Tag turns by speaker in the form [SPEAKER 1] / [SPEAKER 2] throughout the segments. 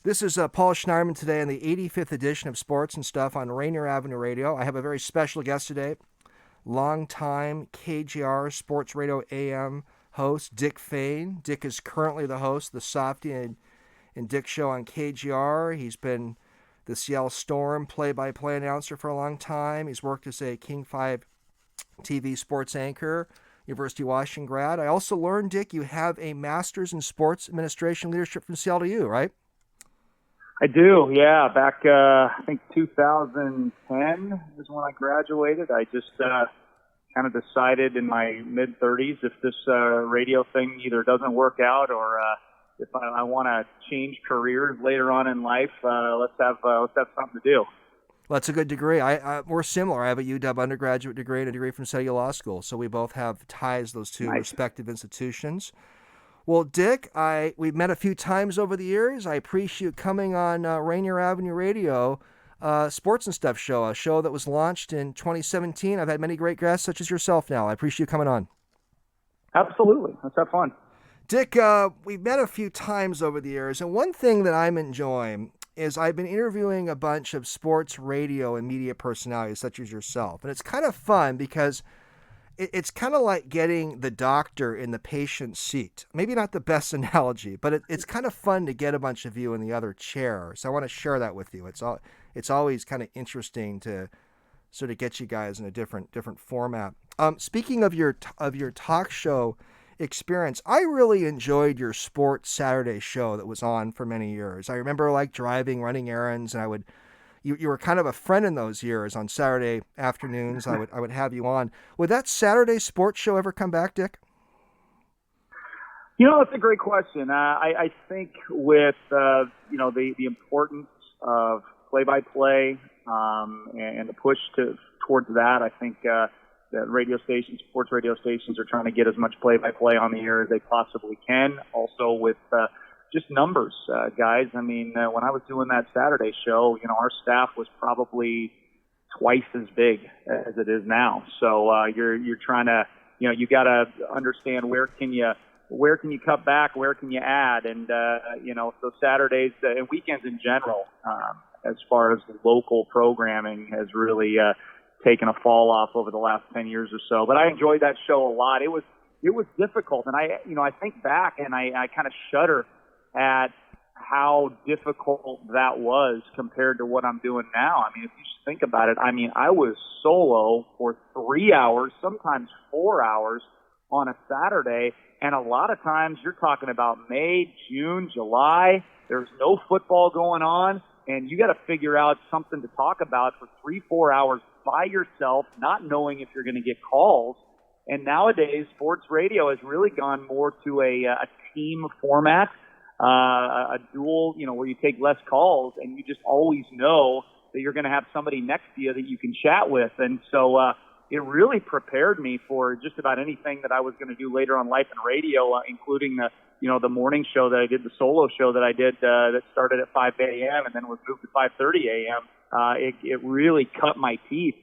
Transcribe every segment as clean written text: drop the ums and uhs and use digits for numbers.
[SPEAKER 1] This is Paul Schneiderman today on the 85th edition of Sports and Stuff on Rainier Avenue Radio. I have a very special guest today, longtime KGR Sports Radio AM host, Dick Fain. Dick is currently the host of the Softy and Dick show on KGR. He's been the Seattle Storm play-by-play announcer for a long time. He's worked as a King 5 TV sports anchor, University of Washington grad. I also learned, Dick, you have a master's in sports administration leadership from Seattle U, right?
[SPEAKER 2] I do, yeah. Back, I think 2010 is when I graduated. I just kind of decided in my mid-30s if this radio thing either doesn't work out or if I want to change careers later on in life, let's have something to do.
[SPEAKER 1] Well, that's a good degree. We're similar. I have a UW undergraduate degree and a degree from Seattle Law School, so we both have ties to those two respective institutions. Well, Dick, we've met a few times over the years. I appreciate you coming on Rainier Avenue Radio, Sports and Stuff show, a show that was launched in 2017. I've had many great guests, such as yourself now. I appreciate you coming on.
[SPEAKER 2] Absolutely. Let's have fun.
[SPEAKER 1] Dick, we've met a few times over the years, and one thing that I'm enjoying is I've been interviewing a bunch of sports radio and media personalities, such as yourself. And it's kind of fun because it's kind of like getting the doctor in the patient's seat. Maybe not the best analogy, but it's kind of fun to get a bunch of you in the other chair. So I want to share that with you. It's always kind of interesting to sort of get you guys in a different format. Speaking of your talk show experience, I really enjoyed your Sports Saturday show that was on for many years. I remember like driving, running errands, and you were kind of a friend in those years. On Saturday afternoons, I would have you on. Would that Saturday sports show ever come back, Dick?
[SPEAKER 2] That's a great question. I think with the importance of play-by-play and the push towards that, I think that sports radio stations are trying to get as much play-by-play on the air as they possibly can. Also with just numbers, guys. I mean, when I was doing that Saturday show, our staff was probably twice as big as it is now. So you're trying to, you got to understand where can you cut back, where can you add, and so Saturdays and weekends in general, as far as local programming, has really taken a fall off over the last 10 years or so. But I enjoyed that show a lot. It was difficult, and I think back and I kind of shudder at how difficult that was compared to what I'm doing now. I mean, if you just think about it, I was solo for 3 hours, sometimes 4 hours on a Saturday, and a lot of times you're talking about May, June, July. There's no football going on, and you got to figure out something to talk about for 3-4 hours by yourself, not knowing if you're going to get calls. And nowadays, sports radio has really gone more to a team format. A dual, where you take less calls and you just always know that you're going to have somebody next to you that you can chat with. And so it really prepared me for just about anything that I was going to do later on life in radio, including the morning show that I did, the solo show that I did that started at 5 a.m. and then was moved to 5:30 a.m. It really cut my teeth.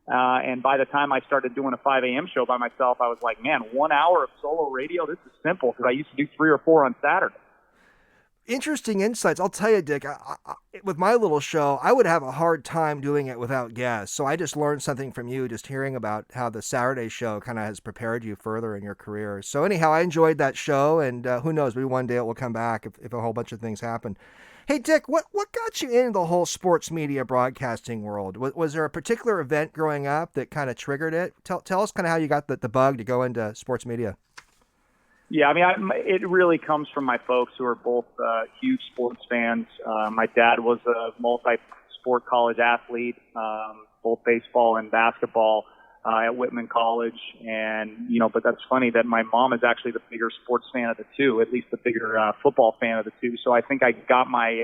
[SPEAKER 2] And by the time I started doing a 5 a.m. show by myself, I was like, man, 1 hour of solo radio, this is simple, because I used to do 3 or 4 on Saturday.
[SPEAKER 1] Interesting insights. I'll tell you, Dick, with my little show, I would have a hard time doing it without guests. So I just learned something from you, just hearing about how the Saturday show kind of has prepared you further in your career. So anyhow, I enjoyed that show, and who knows, maybe one day it will come back if a whole bunch of things happen. Hey, Dick, what got you into the whole sports media broadcasting world? Was there a particular event growing up that kind of triggered it? Tell us kind of how you got the bug to go into sports media.
[SPEAKER 2] Yeah, it really comes from my folks who are both huge sports fans. My dad was a multi-sport college athlete, both baseball and basketball at Whitman College. And, but that's funny that my mom is actually the bigger sports fan of the two, at least the bigger football fan of the two. So I think I got my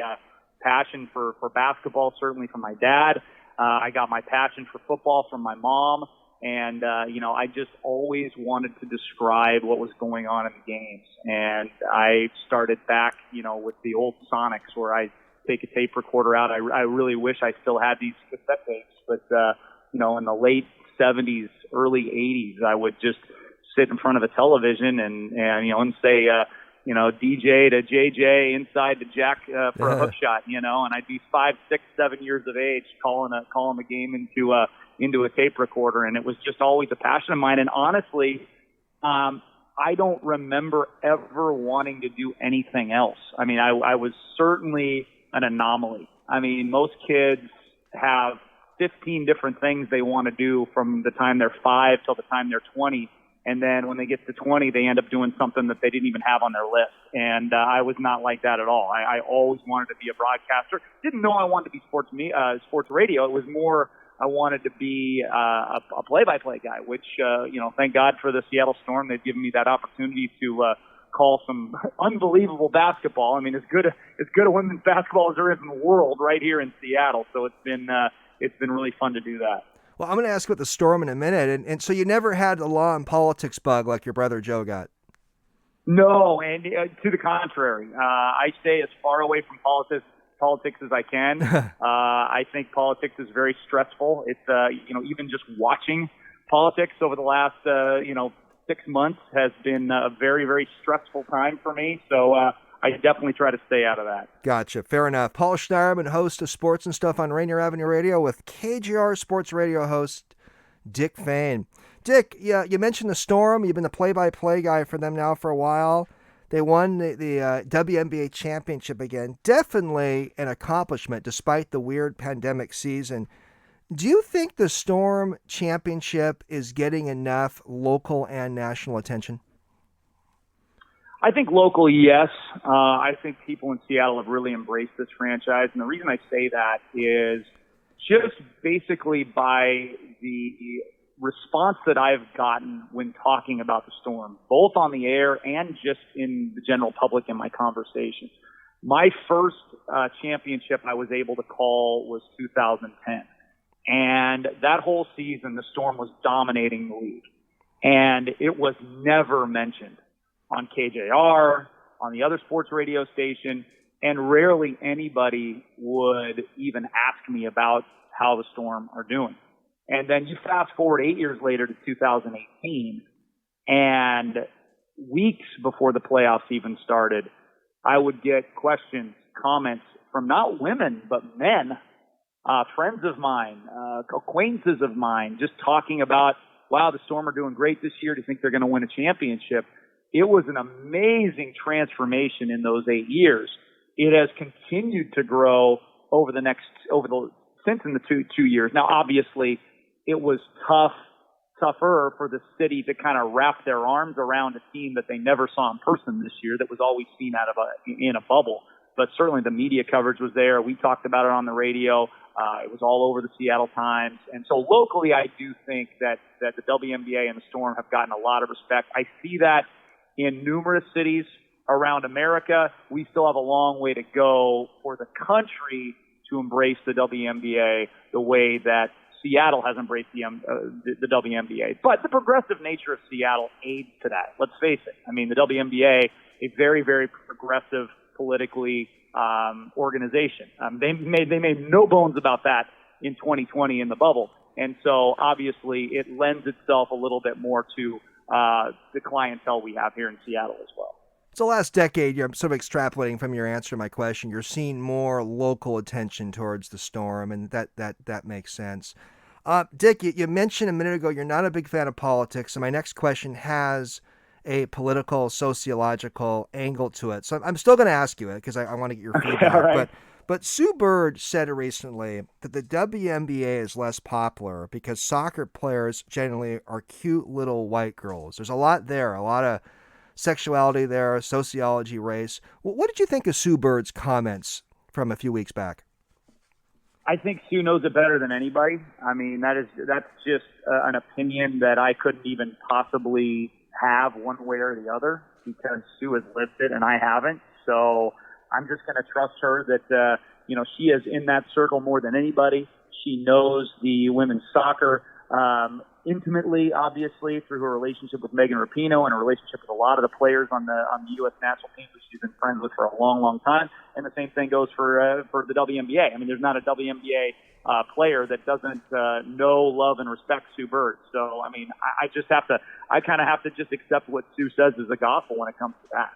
[SPEAKER 2] passion for basketball certainly from my dad. I got my passion for football from my mom. And, I just always wanted to describe what was going on in the games. And I started back, with the old Sonics where I take a tape recorder out. I really wish I still had these cassette tapes. But, in the late 70s, early 80s, I would just sit in front of a television and say, DJ to JJ, inside to Jack for a hook shot, and I'd be 5, 6, 7 years of age calling a game into a tape recorder, and it was just always a passion of mine. And honestly, I don't remember ever wanting to do anything else. I mean, I was certainly an anomaly. I mean, most kids have 15 different things they want to do from the time they're 5 till the time they're 20. And then when they get to 20, they end up doing something that they didn't even have on their list. And I was not like that at all. I always wanted to be a broadcaster. Didn't know I wanted to be sports radio. It was more I wanted to be a play-by-play guy, which, thank God for the Seattle Storm. They've given me that opportunity to call some unbelievable basketball. I mean, as good a women's basketball as there is in the world right here in Seattle. So it's been really fun to do that.
[SPEAKER 1] Well, I'm going to ask about the Storm in a minute. And so you never had a law and politics bug like your brother Joe got?
[SPEAKER 2] No, and to the contrary. I stay as far away from politics as I can. I think politics is very stressful. It's, even just watching politics over the last, 6 months has been a very, very stressful time for me. So I definitely try to stay out of that.
[SPEAKER 1] Gotcha. Fair enough. Paul Schneiderman, host of Sports and Stuff on Rainier Avenue Radio with KJR Sports Radio host Dick Fain. Dick, you mentioned the Storm. You've been the play-by-play guy for them now for a while. They won the WNBA championship again. Definitely an accomplishment despite the weird pandemic season. Do you think the Storm championship is getting enough local and national attention?
[SPEAKER 2] I think locally, yes. I think people in Seattle have really embraced this franchise. And the reason I say that is just basically by the response that I've gotten when talking about the Storm, both on the air and just in the general public in my conversations. My first championship I was able to call was 2010. And that whole season, the Storm was dominating the league. And it was never mentioned on KJR, on the other sports radio station, and rarely anybody would even ask me about how the Storm are doing. And then you fast forward 8 years later to 2018, and weeks before the playoffs even started, I would get questions, comments from not women, but men, friends of mine, acquaintances of mine, just talking about, wow, the Storm are doing great this year. Do you think they're going to win a championship? It was an amazing transformation in those 8 years. It has continued to grow since in the two years. Now, obviously, it was tougher for the city to kind of wrap their arms around a team that they never saw in person this year that was always seen in a bubble. But certainly the media coverage was there. We talked about it on the radio. It was all over the Seattle Times. And so locally, I do think that the WNBA and the Storm have gotten a lot of respect. I see that in numerous cities around America. We still have a long way to go for the country to embrace the WNBA the way that Seattle has embraced the WNBA. But the progressive nature of Seattle aids to that. Let's face it. I mean, the WNBA, a very, very progressive politically organization. They made no bones about that in 2020 in the bubble. And so obviously it lends itself a little bit more to the clientele we have here in Seattle as well.
[SPEAKER 1] So last decade, you're sort of extrapolating from your answer to my question, you're seeing more local attention towards the Storm, and that makes sense. Dick, you mentioned a minute ago you're not a big fan of politics, and my next question has a political, sociological angle to it. So I'm still going to ask you it because I want to get your feedback.
[SPEAKER 2] Right.
[SPEAKER 1] But Sue Bird said recently that the WNBA is less popular because soccer players generally are cute little white girls. There's a lot there, a lot of sexuality there, sociology, race. What did you think of Sue Bird's comments from a few weeks back?
[SPEAKER 2] I think Sue knows it better than anybody. I mean, that's just an opinion that I couldn't even possibly have one way or the other because Sue has lived it and I haven't. So I'm just going to trust her that, she is in that circle more than anybody. She knows the women's soccer intimately, obviously, through her relationship with Megan Rapinoe and her relationship with a lot of the players on the U.S. national team who she's been friends with for a long, long time. And the same thing goes for the WNBA. I mean, there's not a WNBA player that doesn't know, love, and respect Sue Bird. So, I mean, I kind of have to just accept what Sue says as the gospel when it comes to that.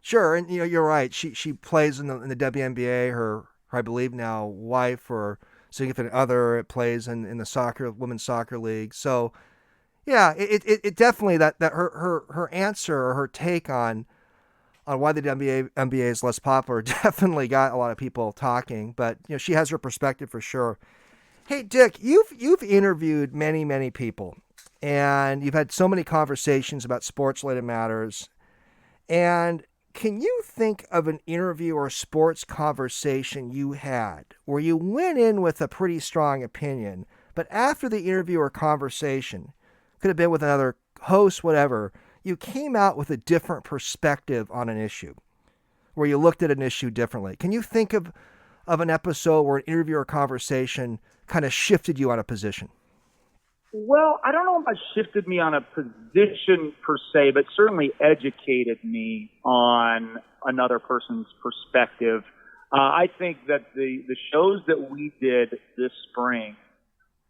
[SPEAKER 1] Sure, and you're right. She plays in the WNBA. Her I believe now wife or significant other plays in the soccer women's soccer league. So yeah, it definitely that her answer or her take on why the NBA is less popular definitely got a lot of people talking. But she has her perspective for sure. Hey Dick, you've interviewed many people, and you've had so many conversations about sports related matters. And can you think of an interview or sports conversation you had where you went in with a pretty strong opinion, but after the interview or conversation, could have been with another host, whatever, you came out with a different perspective on an issue, where you looked at an issue differently? Can you think of an episode where an interview or conversation kind of shifted you on a position?
[SPEAKER 2] Well, I don't know if it shifted me on a position per se, but certainly educated me on another person's perspective. I think that the shows that we did this spring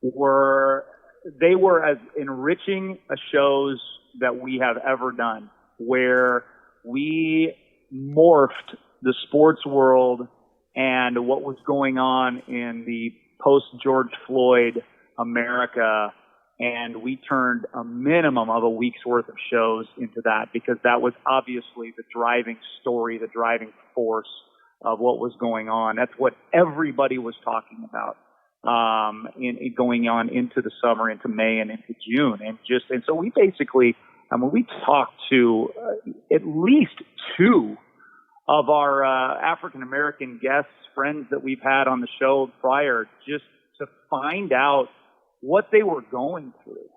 [SPEAKER 2] were as enriching a shows that we have ever done, where we morphed the sports world and what was going on in the post George Floyd America, and we turned a minimum of a week's worth of shows into that, because that was obviously the driving story, the driving force of what was going on. That's what everybody was talking about in going on into the summer, into May and into June. And so we basically, we talked to at least two of our African American guests, friends that we've had on the show prior, just to find out what they were going through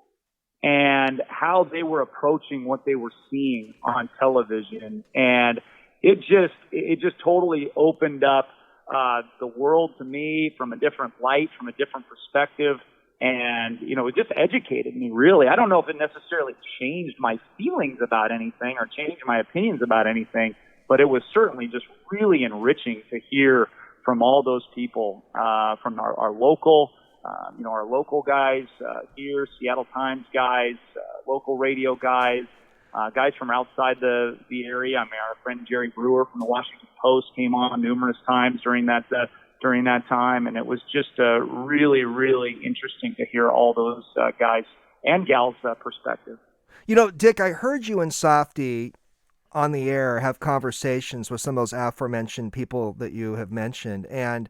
[SPEAKER 2] and how they were approaching what they were seeing on television. And it just totally opened up the world to me from a different light, from a different perspective. And, it just educated me, really. I don't know if it necessarily changed my feelings about anything or changed my opinions about anything, but it was certainly just really enriching to hear from all those people, from our local our local guys here, Seattle Times guys, local radio guys, guys from outside the area. I mean, our friend Jerry Brewer from the Washington Post came on numerous times during that time, and it was just really, really interesting to hear all those guys and gals' perspective.
[SPEAKER 1] Dick, I heard you and Softy on the air have conversations with some of those aforementioned people that you have mentioned, and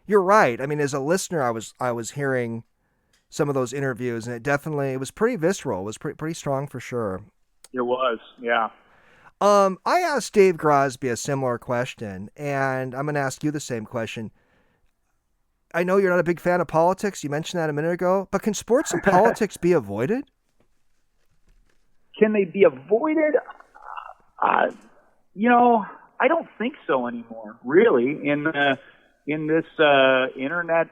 [SPEAKER 1] you're right. I mean, as a listener, I was hearing some of those interviews, and it was pretty visceral. It was pretty strong for sure.
[SPEAKER 2] It was, yeah.
[SPEAKER 1] I asked Dave Grosby a similar question, and I'm going to ask you the same question. I know you're not a big fan of politics. You mentioned that a minute ago, but can sports and politics be avoided?
[SPEAKER 2] Can they be avoided? I don't think so anymore, really. In this internet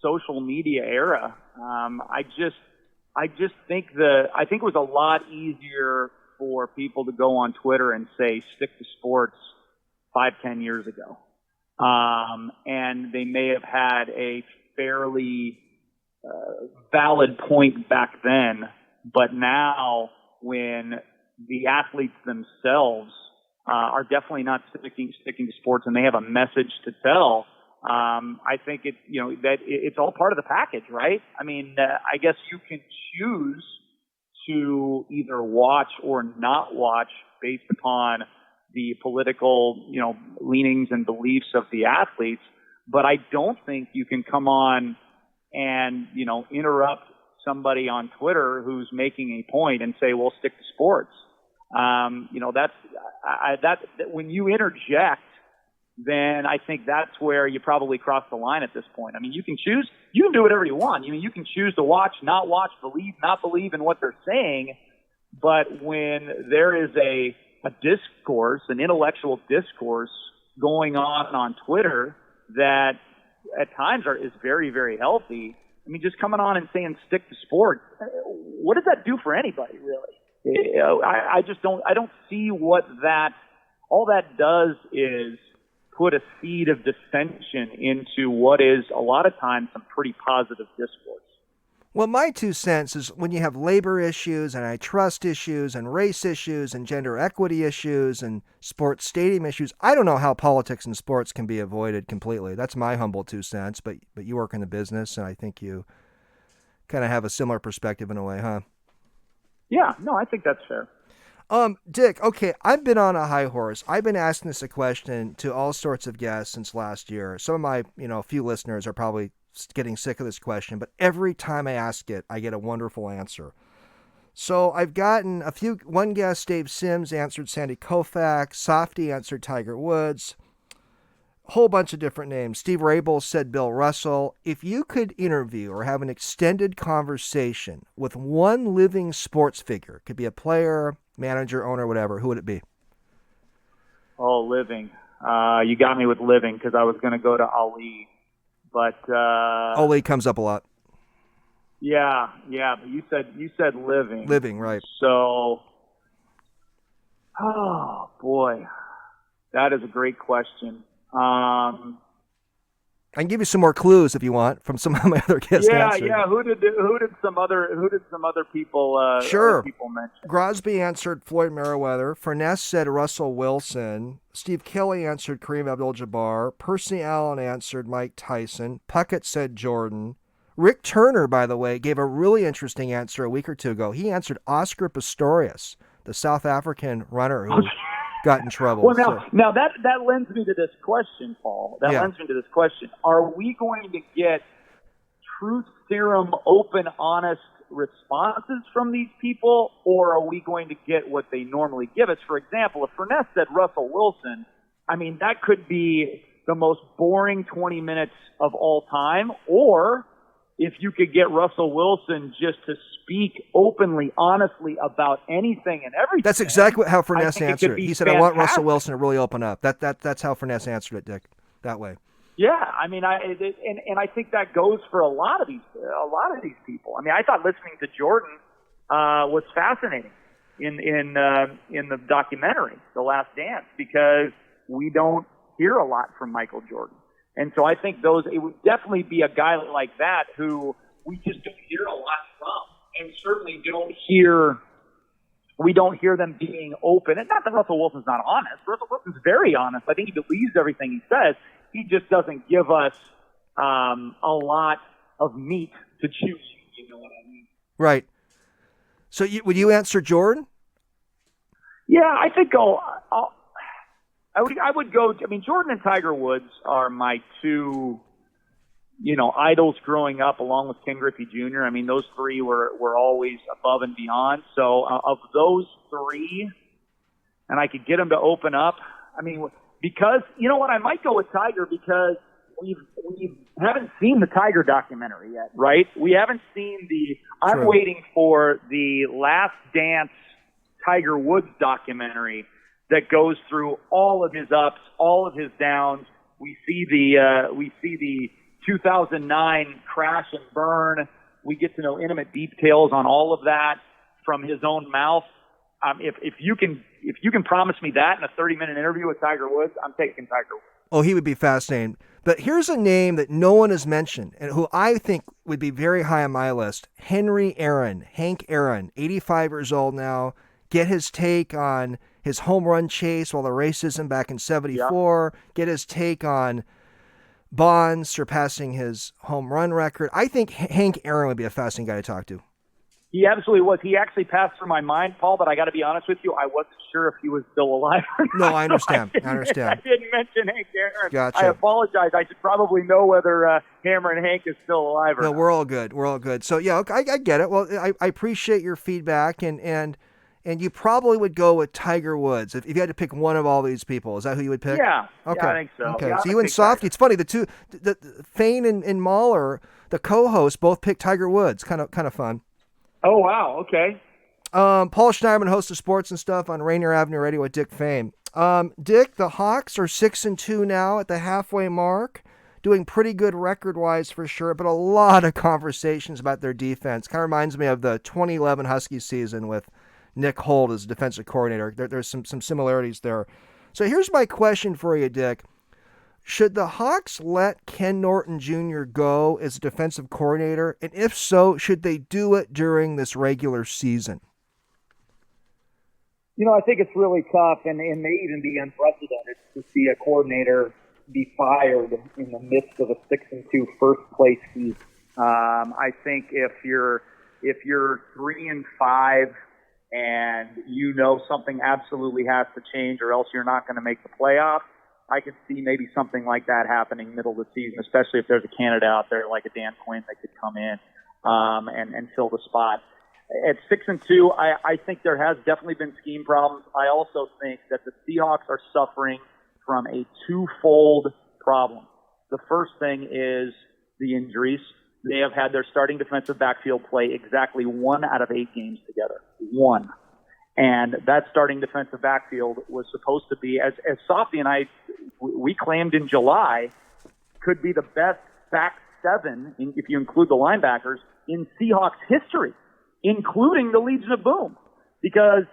[SPEAKER 2] social media era, I just think it was a lot easier for people to go on Twitter and say stick to sports 5-10 years ago, and they may have had a fairly valid point back then. But now, when the athletes themselves are definitely not sticking to sports, and they have a message to tell, I think it's all part of the package, right? I mean, I guess you can choose to either watch or not watch based upon the political, leanings and beliefs of the athletes. But I don't think you can come on and, interrupt somebody on Twitter who's making a point and say, well, stick to sports. That's when you interject, then I think that's where you probably cross the line at this point. I mean, you can do whatever you want. You can choose to watch, not watch, believe, not believe in what they're saying. But when there is a discourse, an intellectual discourse going on Twitter that at times is very, very healthy, I mean, just coming on and saying stick to sports, what does that do for anybody, really? I don't see what all that does is put a seed of dissension into what is a lot of times some pretty positive discourse.
[SPEAKER 1] Well, my 2 cents is when you have labor issues and antitrust issues and race issues and gender equity issues and sports stadium issues, I don't know how politics and sports can be avoided completely. That's my humble 2 cents, but you work in the business, and I think you kind of have a similar perspective in a way, huh?
[SPEAKER 2] Yeah, no, I think that's fair.
[SPEAKER 1] Dick, okay, I've been on a high horse. I've been asking this a question to all sorts of guests since last year. Some of my, few listeners are probably getting sick of this question, but every time I ask it, I get a wonderful answer. So I've gotten one guest, Dave Sims, answered Sandy Koufax. Softy answered Tiger Woods. A whole bunch of different names. Steve Rabel said Bill Russell. If you could interview or have an extended conversation with one living sports figure, could be a player, manager, owner, whatever, who would it be?
[SPEAKER 2] Oh, living. You got me with living because I was going to go to Ali. But
[SPEAKER 1] Ali comes up a lot.
[SPEAKER 2] Yeah, but you said living.
[SPEAKER 1] Living, right.
[SPEAKER 2] So, oh, boy. That is a great question.
[SPEAKER 1] I can give you some more clues if you want from some of my other guests.
[SPEAKER 2] Yeah. Who did some other people?
[SPEAKER 1] Sure.
[SPEAKER 2] Other people mention?
[SPEAKER 1] Grosby answered Floyd Mayweather. Furness said Russell Wilson. Steve Kelly answered Kareem Abdul-Jabbar. Percy Allen answered Mike Tyson. Puckett said Jordan. Rick Turner, by the way, gave a really interesting answer a week or two ago. He answered Oscar Pistorius, the South African runner who got in trouble.
[SPEAKER 2] Well, now that lends me to this question, Paul. Lends me to this question. Are we going to get truth serum, open, honest responses from these people, or are we going to get what they normally give us? For example, if Furness said Russell Wilson, I mean, that could be the most boring 20 minutes of all time, or if you could get Russell Wilson just to speak openly, honestly about anything and everything.
[SPEAKER 1] That's exactly how Furness answered it. He said, I want Russell Wilson to really open up. That's how Furness answered it, Dick, that way.
[SPEAKER 2] Yeah, I mean, I think that goes for a lot of these people. I mean, I thought listening to Jordan was fascinating in the documentary, The Last Dance, because we don't hear a lot from Michael Jordan. And so I think it would definitely be a guy like that who we just don't hear a lot from, and certainly we don't hear them being open. And not that Russell Wilson's not honest. Russell Wilson's very honest. I think he believes everything he says. He just doesn't give us a lot of meat to chew. You know what I mean?
[SPEAKER 1] Right. So would you answer Jordan?
[SPEAKER 2] Yeah, I think I would go. I mean, Jordan and Tiger Woods are my two, idols growing up, along with Ken Griffey Jr. I mean, those three were always above and beyond. So of those three, and I could get them to open up. I mean, because you know what, I might go with Tiger because we haven't seen the Tiger documentary yet, right? We haven't seen I'm waiting for the Last Dance Tiger Woods documentary that goes through all of his ups, all of his downs. We see the 2009 crash and burn. We get to know intimate details on all of that from his own mouth. If you can promise me that in a 30-minute interview with Tiger Woods, I'm taking Tiger Woods. Oh,
[SPEAKER 1] he would be fascinating. But here's a name that no one has mentioned and who I think would be very high on my list. Hank Aaron, 85 years old now. Get his take on his home run chase while the racism back in 74. Yeah. Get his take on Bonds surpassing his home run record. I think Hank Aaron would be a fascinating guy to talk to.
[SPEAKER 2] He absolutely was. He actually passed through my mind, Paul, but I got to be honest with you, I wasn't sure if he was still alive or not.
[SPEAKER 1] No, I understand.
[SPEAKER 2] I didn't mention Hank Aaron.
[SPEAKER 1] Gotcha.
[SPEAKER 2] I apologize. I should probably know whether Hammer and Hank is still alive or not.
[SPEAKER 1] No, we're all good. So, yeah, okay, I get it. Well, I appreciate your feedback, and you probably would go with Tiger Woods if you had to pick one of all these people. Is that who you would pick?
[SPEAKER 2] Yeah.
[SPEAKER 1] Okay.
[SPEAKER 2] Yeah, I think so.
[SPEAKER 1] Okay.
[SPEAKER 2] Yeah,
[SPEAKER 1] so you and Softy, it's funny, the Fain and Mahler, the co-hosts, both picked Tiger Woods. Kind of fun.
[SPEAKER 2] Oh, wow. Okay.
[SPEAKER 1] Paul Schneiderman, host of sports and stuff on Rainier Avenue Radio with Dick Fain. Dick, the Hawks are 6-2 now at the halfway mark, doing pretty good record-wise for sure, but a lot of conversations about their defense. Kind of reminds me of the 2011 Huskies season with Nick Holt as defensive coordinator. There's some similarities there. So here's my question for you, Dick. Should the Hawks let Ken Norton Jr. go as a defensive coordinator? And if so, should they do it during this regular season?
[SPEAKER 2] I think it's really tough and may even be unprecedented to see a coordinator be fired in the midst of a 6-2 first place season. I think if you're 3-5 and something absolutely has to change or else you're not going to make the playoffs, I could see maybe something like that happening middle of the season, especially if there's a candidate out there like a Dan Quinn that could come in and fill the spot. At 6-2, I think there has definitely been scheme problems. I also think that the Seahawks are suffering from a twofold problem. The first thing is the injuries. They have had their starting defensive backfield play exactly 1 out of 8 games together. 1. And that starting defensive backfield was supposed to be, as Softy and I, we claimed in July, could be the best back 7, if you include the linebackers, in Seahawks history, including the Legion of Boom. Because,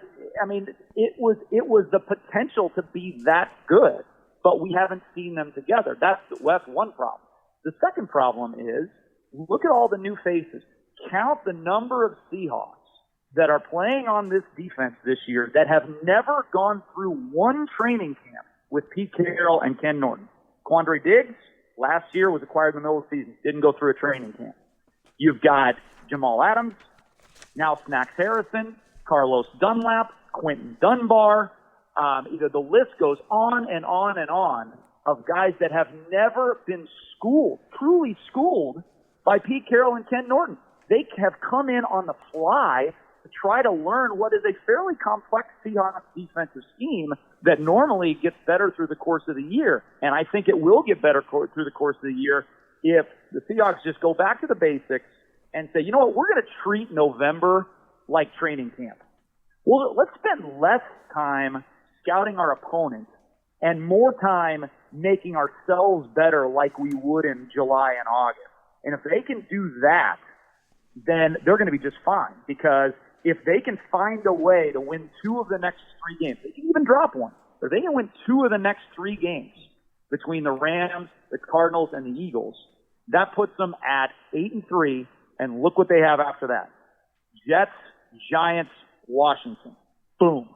[SPEAKER 2] it was the potential to be that good, but we haven't seen them together. That's one problem. The second problem is, look at all the new faces. Count the number of Seahawks that are playing on this defense this year that have never gone through one training camp with Pete Carroll and Ken Norton. Quandre Diggs, last year, was acquired in the middle of the season, didn't go through a training camp. You've got Jamal Adams, now Snacks Harrison, Carlos Dunlap, Quentin Dunbar. The list goes on and on and on of guys that have never been truly schooled by Pete Carroll and Ken Norton. They have come in on the fly to try to learn what is a fairly complex Seahawks defensive scheme that normally gets better through the course of the year. And I think it will get better through the course of the year if the Seahawks just go back to the basics and say, you know what, we're going to treat November like training camp. Well, let's spend less time scouting our opponent and more time making ourselves better like we would in July and August. And if they can do that, then they're going to be just fine. Because if they can find a way to win 2 of the next 3 games, they can even drop one, but they can win 2 of the next 3 games between the Rams, the Cardinals, and the Eagles, that puts them at 8-3, and look what they have after that. Jets, Giants, Washington. Boom.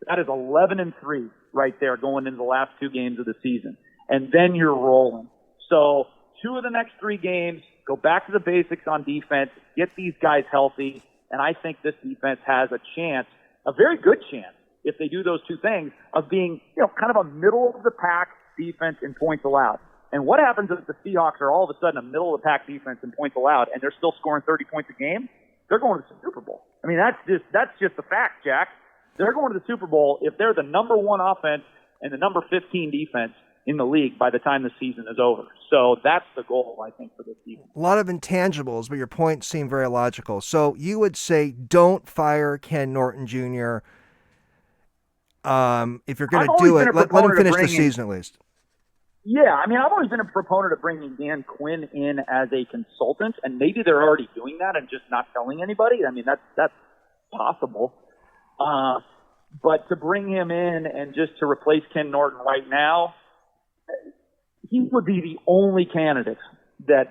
[SPEAKER 2] That is 11-3 right there going into the last 2 games of the season. And then you're rolling. So 2 of the next 3 games, go back to the basics on defense, get these guys healthy, and I think this defense has a chance, a very good chance, if they do those 2 things, of being, kind of a middle-of-the-pack defense in points allowed. And what happens if the Seahawks are all of a sudden a middle-of-the-pack defense in points allowed, and they're still scoring 30 points a game? They're going to the Super Bowl. That's just the fact, Jack. They're going to the Super Bowl if they're the number 1 offense and the number 15 defense in the league by the time the season is over. So that's the goal, I think, for this season.
[SPEAKER 1] A lot of intangibles, but your points seem very logical. So you would say don't fire Ken Norton Jr. If you're going to do it, let him finish the season at least.
[SPEAKER 2] Yeah, I've always been a proponent of bringing Dan Quinn in as a consultant, and maybe they're already doing that and just not telling anybody. That's possible. But to bring him in and just to replace Ken Norton right now, he would be the only candidate that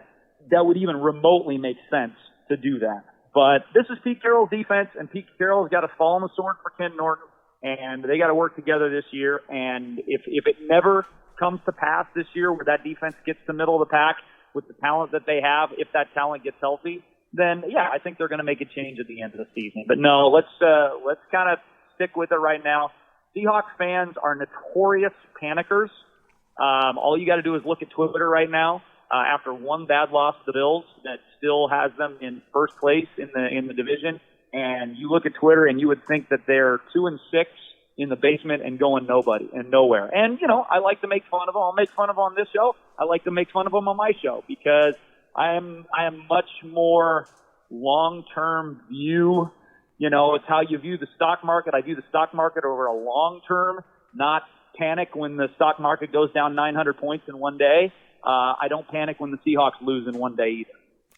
[SPEAKER 2] would even remotely make sense to do that. But this is Pete Carroll's defense, and Pete Carroll's got to fall on the sword for Ken Norton, and they got to work together this year. And if it never comes to pass this year where that defense gets to the middle of the pack with the talent that they have, if that talent gets healthy, then yeah, I think they're going to make a change at the end of the season. But no, let's kind of stick with it right now. Seahawks fans are notorious panickers. All you got to do is look at Twitter right now. After one bad loss to the Bills, that still has them in first place in the division, and you look at Twitter and you would think that they're 2-6 in the basement and going nowhere. And I like to make fun of them. I'll make fun of them on this show. I like to make fun of them on my show because I am much more long-term view. It's how you view the stock market. I view the stock market over a long term, not panic when the stock market goes down 900 points in one day. I don't panic when the Seahawks lose in one day either.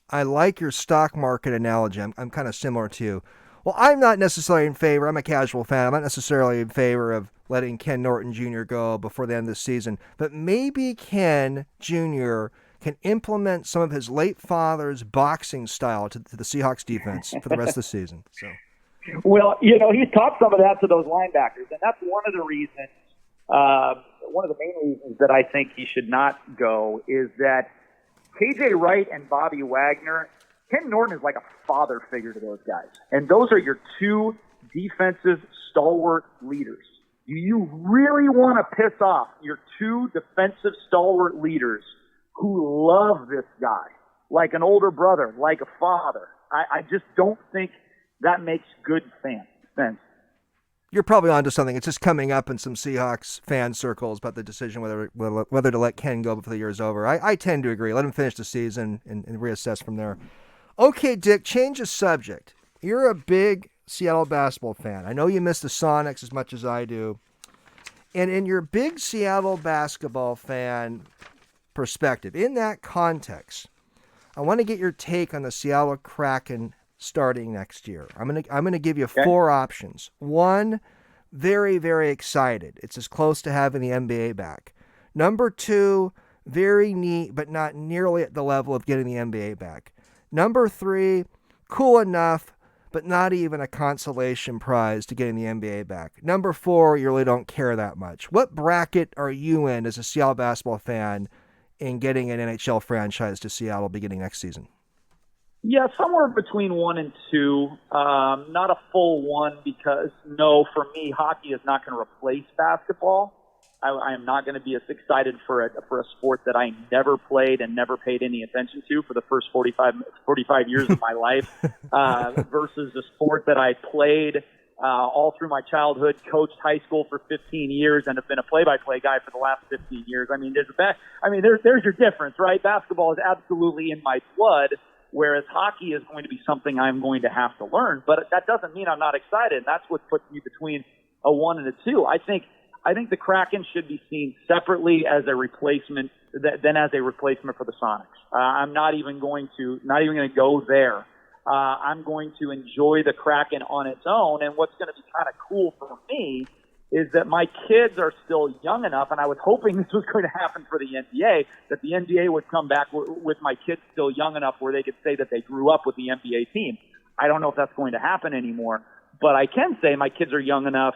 [SPEAKER 1] I like your stock market analogy. I'm kind of similar to you. Well, I'm not necessarily in favor. I'm a casual fan. I'm not necessarily in favor of letting Ken Norton Jr. go before the end of the season. But maybe Ken Jr. can implement some of his late father's boxing style to the Seahawks defense for the rest of the season. So,
[SPEAKER 2] well, he's taught some of that to those linebackers, and that's one of the reasons. One of the main reasons that I think he should not go is that KJ Wright and Bobby Wagner, Ken Norton is like a father figure to those guys. And those are your two defensive stalwart leaders. Do you really want to piss off your two defensive stalwart leaders who love this guy like an older brother, like a father? I just don't think that makes good sense.
[SPEAKER 1] You're probably onto something. It's just coming up in some Seahawks fan circles about the decision whether to let Ken go before the year is over. I tend to agree. Let him finish the season and reassess from there. Okay, Dick, change the subject. You're a big Seattle basketball fan. I know you miss the Sonics as much as I do. And in your big Seattle basketball fan perspective, in that context, I want to get your take on the Seattle Kraken starting next year. I'm gonna give you four options. One, very, very excited. It's as close to having the NBA back. Number two, very neat, but not nearly at the level of getting the NBA back. Number three, cool enough, but not even a consolation prize to getting the NBA back. Number four, you really don't care that much. What bracket are you in as a Seattle basketball fan in getting an NHL franchise to Seattle beginning next season?
[SPEAKER 2] Yeah, somewhere between 1 and 2. Not a full 1 because, no, for me, hockey is not going to replace basketball. I am not going to be as excited for a sport that I never played and never paid any attention to for the first 45 years of my life versus a sport that I played all through my childhood, coached high school for 15 years, and have been a play-by-play guy for the last 15 years. I mean, there's your difference, right? Basketball is absolutely in my blood, whereas hockey is going to be something I'm going to have to learn. But that doesn't mean I'm not excited. And that's what puts me between a 1 and a 2. I think the Kraken should be seen separately as a replacement than as a replacement for the Sonics. I'm not even going to go there. I'm going to enjoy the Kraken on its own. And what's going to be kind of cool for me is that my kids are still young enough, and I was hoping this was going to happen for the NBA, that the NBA would come back with my kids still young enough where they could say that they grew up with the NBA team. I don't know if that's going to happen anymore, but I can say my kids are young enough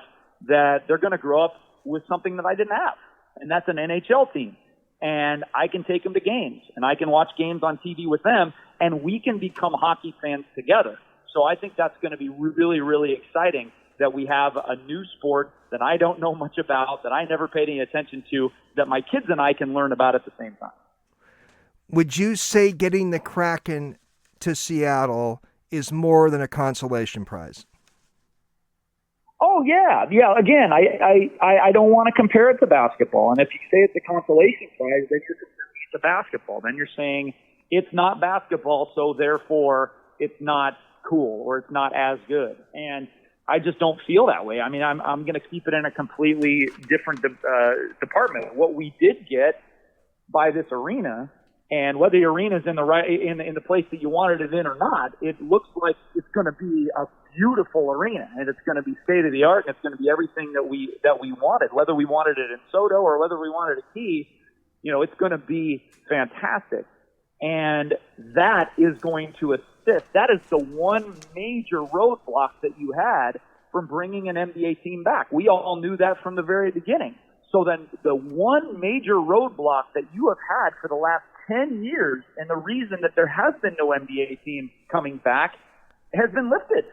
[SPEAKER 2] that they're going to grow up with something that I didn't have, and that's an NHL team. And I can take them to games, and I can watch games on TV with them, and we can become hockey fans together. So I think that's going to be really, really exciting that we have a new sport that I don't know much about, that I never paid any attention to, that my kids and I can learn about at the same time.
[SPEAKER 1] Would you say getting the Kraken to Seattle is more than a consolation prize?
[SPEAKER 2] Oh, yeah. Yeah, again, I don't want to compare it to basketball. And if you say it's a consolation prize, then you're comparing it to basketball. Then you're saying it's not basketball, so therefore it's not cool or it's not as good. And I just don't feel that way. I mean, I'm going to keep it in a completely different department. What we did get by this arena, and whether the arena's in the place that you wanted it in or not, it looks like it's going to be a beautiful arena, and it's going to be state of the art, and it's going to be everything that we wanted. Whether we wanted it in Soto or whether we wanted it at Key, it's going to be fantastic. And that is going to assist. That is the one major roadblock that you had from bringing an NBA team back. We all knew that from the very beginning. So then the one major roadblock that you have had for the last 10 years, and the reason that there has been no NBA team coming back, has been lifted.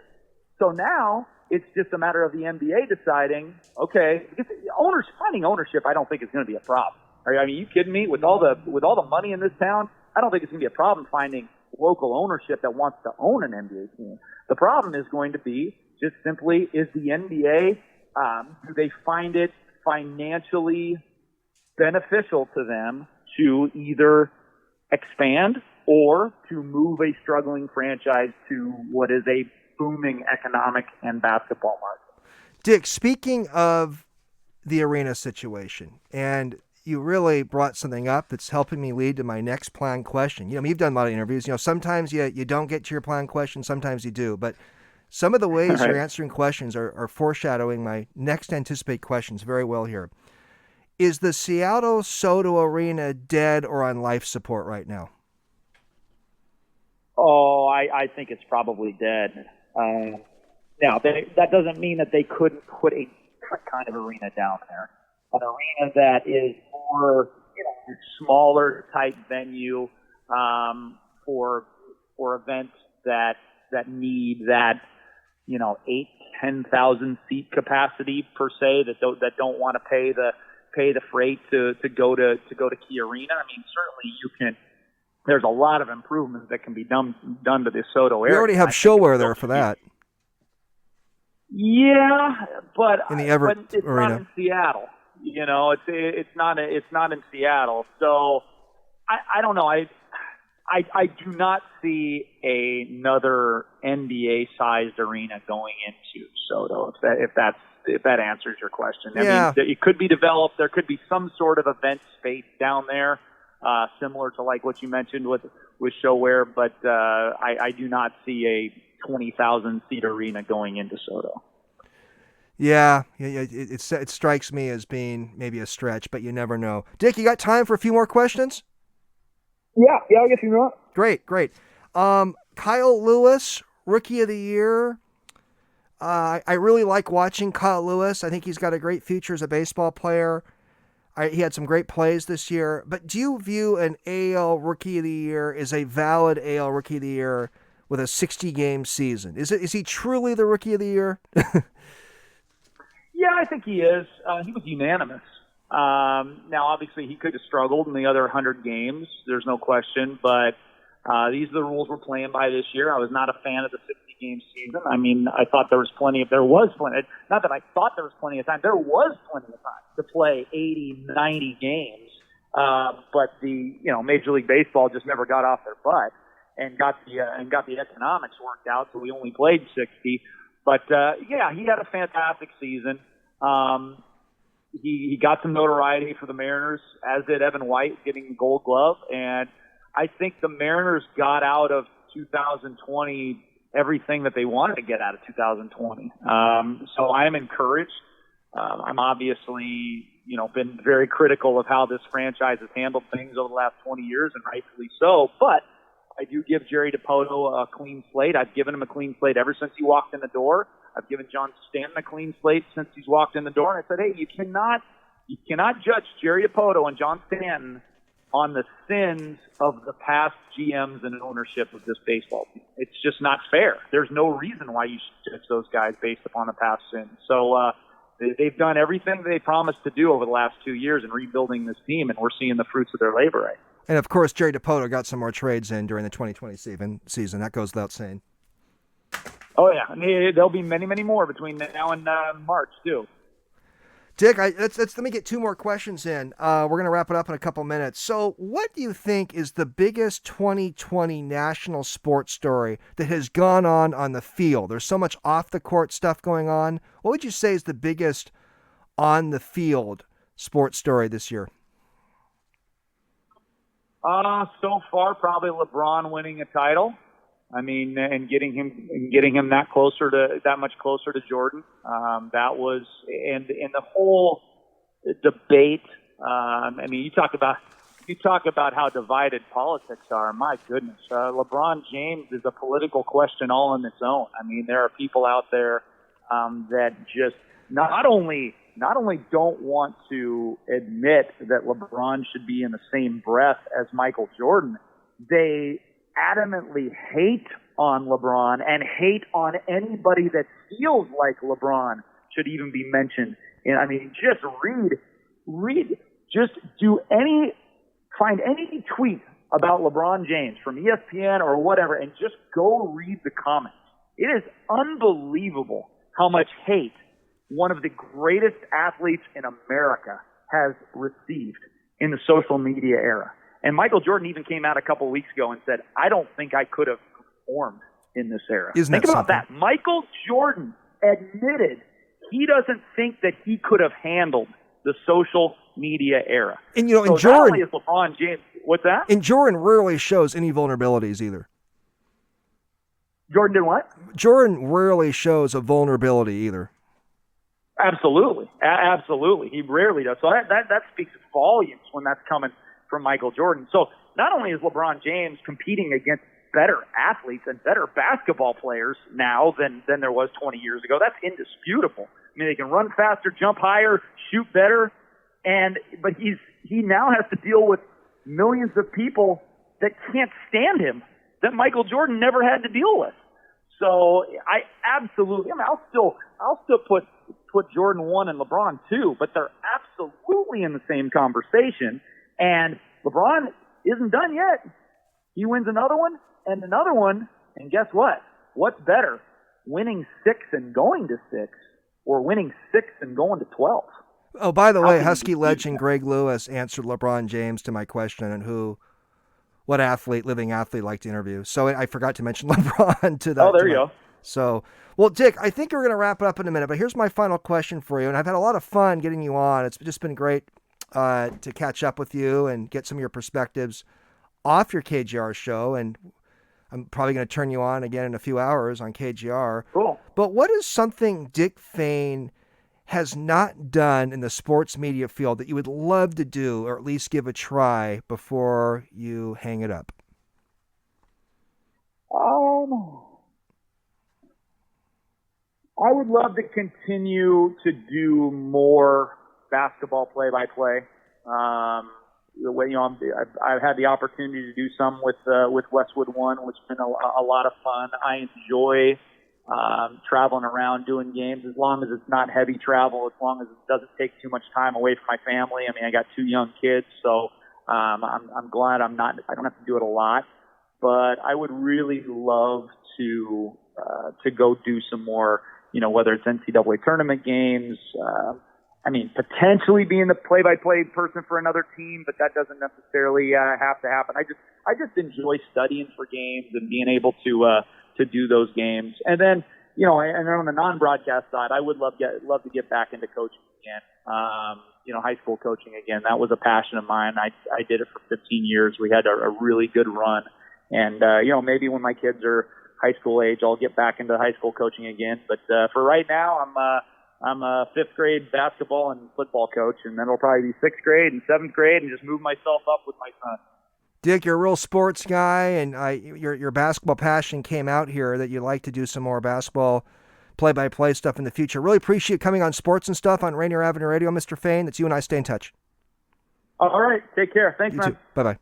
[SPEAKER 2] So now it's just a matter of the NBA deciding, okay, finding ownership I don't think is going to be a problem. I mean, you kidding me? With all the money in this town, I don't think it's going to be a problem finding local ownership that wants to own an NBA team. The problem is going to be just simply, is the NBA, do they find it financially beneficial to them to either expand or to move a struggling franchise to what is a booming economic and basketball market?
[SPEAKER 1] Dick, speaking of the arena situation, and you really brought something up that's helping me lead to my next planned question. You've done a lot of interviews. Sometimes you don't get to your planned question, sometimes you do. But Some of the ways
[SPEAKER 2] Right.
[SPEAKER 1] you're answering questions are foreshadowing my next anticipate questions very well here. Is the Seattle Soto Arena dead or on life support right now?
[SPEAKER 2] Oh, I think it's probably dead. Now, that doesn't mean that they couldn't put a different kind of arena down there. An arena that is more, smaller type venue for events that need that, 8,000-10,000 seat capacity per se, that don't want to pay the freight to go to Key Arena. I mean, certainly you can. There's a lot of improvements that can be done to the Soto area.
[SPEAKER 1] We already have showware there for that.
[SPEAKER 2] Yeah, but
[SPEAKER 1] in the Everett
[SPEAKER 2] but it's
[SPEAKER 1] Arena.
[SPEAKER 2] not in Seattle. It's not in Seattle. So I don't know. I do not see another NBA-sized arena going into Soto. If that answers your question.
[SPEAKER 1] Yeah.
[SPEAKER 2] I mean, it could be developed. There could be some sort of event space down there, similar to like what you mentioned with showware. But I do not see a 20,000 seat arena going into Soto.
[SPEAKER 1] Yeah. It strikes me as being maybe a stretch, but you never know. Dick, you got time for a few more questions?
[SPEAKER 2] Yeah, I guess you know.
[SPEAKER 1] Great. Kyle Lewis, Rookie of the Year. I really like watching Kyle Lewis. I think he's got a great future as a baseball player. He had some great plays this year. But do you view an AL Rookie of the Year as a valid AL Rookie of the Year with a 60-game season? Is he truly the Rookie of the Year?
[SPEAKER 2] Yeah, I think he is. He was unanimous. Now, obviously, he could have struggled in the other 100 games. There's no question. But these are the rules we're playing by this year. I was not a fan of the 60-game season. I mean, I thought there was plenty. Not that I thought there was plenty of time. There was plenty of time to play 80, 90 games. But the Major League Baseball just never got off their butt and got the economics worked out. So we only played 60. But yeah, he had a fantastic season. He got some notoriety for the Mariners, as did Evan White getting the Gold Glove. And I think the Mariners got out of 2020 everything that they wanted to get out of 2020. So I am encouraged. I'm obviously, been very critical of how this franchise has handled things over the last 20 years, and rightfully so. But I do give Jerry DiPoto a clean slate. I've given him a clean slate ever since he walked in the door. I've given John Stanton a clean slate since he's walked in the door. And I said, hey, you cannot judge Jerry DiPoto and John Stanton on the sins of the past GMs and ownership of this baseball team. It's just not fair. There's no reason why you should judge those guys based upon the past sins. So they've done everything they promised to do over the last 2 years in rebuilding this team, and we're seeing the fruits of their labor right.
[SPEAKER 1] And, of course, Jerry DiPoto got some more trades in during the 2020 season. That goes without saying.
[SPEAKER 2] Oh, yeah. I mean, there'll be many, many more between now and March, too.
[SPEAKER 1] Dick, let me get two more questions in. We're going to wrap it up in a couple minutes. So what do you think is the biggest 2020 national sports story that has gone on the field? There's so much off-the-court stuff going on. What would you say is the biggest on-the-field sports story this year?
[SPEAKER 2] So far, probably LeBron winning a title. I mean, and getting him that much closer to Jordan. That was, and the whole debate. I mean, you talk about how divided politics are. My goodness, LeBron James is a political question all on its own. I mean, there are people out there that just not only don't want to admit that LeBron should be in the same breath as Michael Jordan, they adamantly hate on LeBron and hate on anybody that feels like LeBron should even be mentioned. And I mean, just find any tweet about LeBron James from ESPN or whatever and just go read the comments. It is unbelievable how much hate one of the greatest athletes in America has received in the social media era. And Michael Jordan even came out a couple of weeks ago and said, I don't think I could have performed in this era. Think about that. Michael Jordan admitted he doesn't think that he could have handled the social media era.
[SPEAKER 1] And,
[SPEAKER 2] so
[SPEAKER 1] and Jordan,
[SPEAKER 2] not only is LeBron James, what's that?
[SPEAKER 1] And Jordan rarely shows any vulnerabilities either.
[SPEAKER 2] Jordan did what?
[SPEAKER 1] Jordan rarely shows a vulnerability either.
[SPEAKER 2] Absolutely. Absolutely. He rarely does. So that speaks volumes when that's coming from Michael Jordan. So not only is LeBron James competing against better athletes and better basketball players now than there was 20 years ago, that's indisputable. I mean, they can run faster, jump higher, shoot better, but he now has to deal with millions of people that can't stand him that Michael Jordan never had to deal with. So I absolutely, I'll still put Jordan 1 and LeBron 2, but they're absolutely in the same conversation. And LeBron isn't done yet. He wins another one and another one, and guess what? What's better, winning 6 and going to 6, or winning 6 and going to 12?
[SPEAKER 1] Oh, by the way, Husky legend Greg Lewis answered LeBron James to my question on what living athlete like to interview. So I forgot to mention LeBron to that.
[SPEAKER 2] Oh, there you go.
[SPEAKER 1] So, well, Dick, I think we're going to wrap it up in a minute, but here's my final question for you. And I've had a lot of fun getting you on. It's just been great to catch up with you and get some of your perspectives off your KGR show. And I'm probably going to turn you on again in a few hours on KGR.
[SPEAKER 2] Cool.
[SPEAKER 1] But what is something Dick Fain has not done in the sports media field that you would love to do, or at least give a try before you hang it up?
[SPEAKER 2] I would love to continue to do more basketball play-by-play. I've had the opportunity to do some with Westwood One, which has been a lot of fun. I enjoy traveling around doing games, as long as it's not heavy travel, as long as it doesn't take too much time away from my family. I mean, I got 2 young kids, so I'm glad I don't have to do it a lot. But I would really love to go do some more, whether it's NCAA tournament games. Potentially being the play-by-play person for another team, but that doesn't necessarily have to happen. I just enjoy studying for games and being able to do those games. And then, and then on the non-broadcast side, I would love to get back into coaching again. High school coaching again. That was a passion of mine. I did it for 15 years. We had a really good run. And, maybe when my kids are high school age, I'll get back into high school coaching again. But for right now, I'm a 5th grade basketball and football coach, and then it'll probably be 6th grade and 7th grade, and just move myself up with my son.
[SPEAKER 1] Dick, you're a real sports guy, and your basketball passion came out here that you'd like to do some more basketball play-by-play stuff in the future. Really appreciate coming on Sports and Stuff on Rainier Avenue Radio, Mr. Fain. That's you and I. Stay in touch.
[SPEAKER 2] All right. Take care. Thanks,
[SPEAKER 1] You
[SPEAKER 2] man.
[SPEAKER 1] too. Bye-bye.